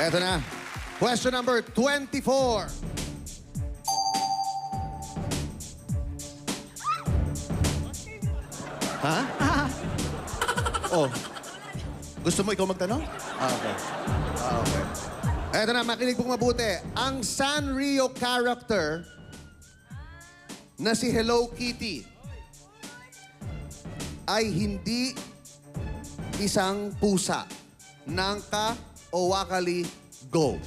Eto na. Question number 24. Ha? Oh. Gusto mo ikaw magtanong? Okay. Okay. Eto na, makinig pong mabuti. Ang Sanrio character na si Hello Kitty ay hindi isang pusa. Nangka o wakali, go.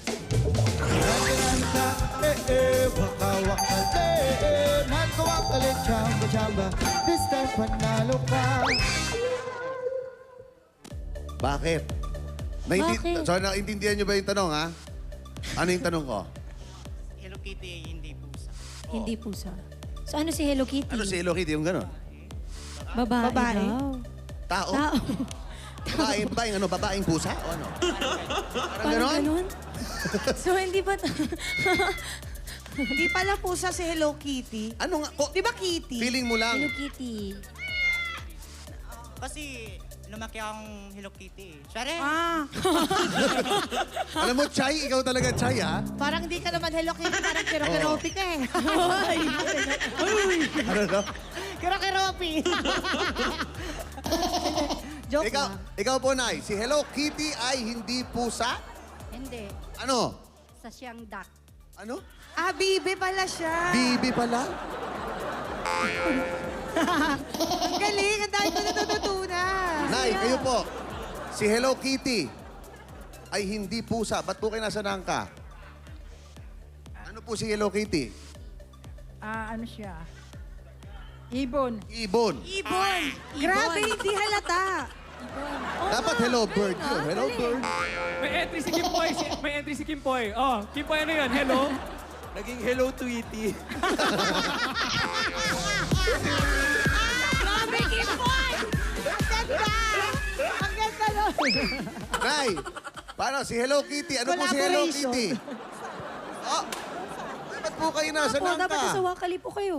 Bakit? Bakit? So, naintindihan niyo ba yung tanong, ha? Ano yung tanong ko? Hello Kitty, hindi pusa. Hindi pusa. So ano si Hello Kitty? Ano si Hello Kitty yung gano'n? Babae, Babae? daw. Tao? Tao. Babaeng pusa? O ano? Parang Parang gano'n? ganun? So hindi ba... Hindi pala pusa si Hello Kitty. Ano nga? Di ba Kitty? Feeling mo lang. Hello Kitty. Kasi lumaki akong Hello Kitty. Siyempre, Ah, Alam mo, Chay, ikaw talaga Chay, ha? parang di ka naman Hello Kitty, parang Kiro-Kiropi ka eh. Ano, no? Kiro-Kiropi. Joke Ikaw, lang. ikaw po, Nay. Si Hello Kitty ay hindi pusa? Hindi. Ano? Sa siyang duck. Ano? Ah, Bibi pala siya. Bibi pala? Ang galing, ang dahil ko natututunan. Nay, kayo po. Si Hello Kitty ay hindi pusa. Ba't po kayo nasa nangka? Ano po si Hello Kitty? Ano siya? Ibon. Ibon. Ibon. Grabe, hindi halata. Dapat hello bird yun. Hello bird. May entry si Kimpoy. May entry si Kimpoy. Oh, Kimpoy, ano yan? Hello? Naging hello, Tweety. Grabe, Kimboy! Ang ganda! Ang ganda nun. Nay, paano si Hello Kitty? Ano po si Hello Collaboration. Kitty? Oh, ba't po kayo nasa Opo, dapat nangka? nasa wakali po kayo.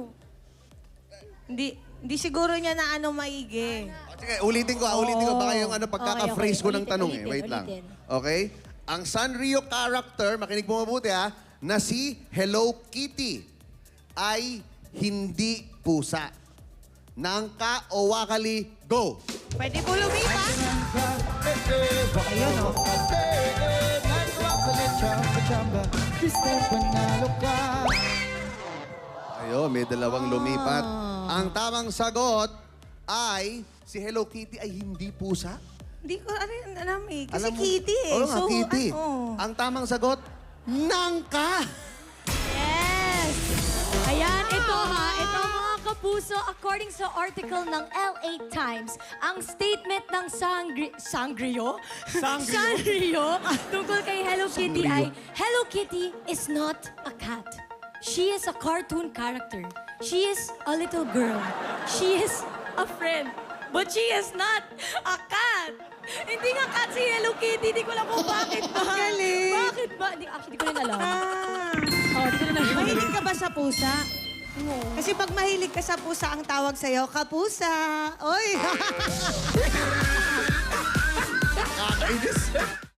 Hindi siguro niya na ano maigi. Oh, sige, ulitin ko. Ulitin ko. Baka yung ano, pagkaka-phrase ko ng Ulitin, tanong ulitin, Wait lang. ulitin. Okay? Ang Sanrio character, makinig mo mabuti ha, na si Hello Kitty ay hindi pusa. Nangka o wakali, go! Pwede po lumipas? Ayun, oh. Ayun, may dalawang lumipat. Ang tamang sagot ay si Hello Kitty ay hindi pusa. Hindi ko alam eh. Kasi Alam mo- Kitty eh. Oo nga, Kitty. ano? Ang tamang sagot, nangka! Yes! Ayan, ito ha, ito mga kapuso, according sa article ng LA Times, ang statement ng Sangrio tungkol kay Hello Kitty ay, Hello Kitty is not a cat. She is a cartoon character. She is a little girl. She is a friend. But she is not a cat. Hindi nga cat si Hello Kitty. Hindi ko alam kung bakit ba. Galing. Bakit ba? Actually, di ko rin alam. Ah. Oh, di ko rin alam. Mahilig ka ba sa pusa? Kasi pag mahilig ka sa pusa, ang tawag sa'yo, kapusa. Oy! Kakainis.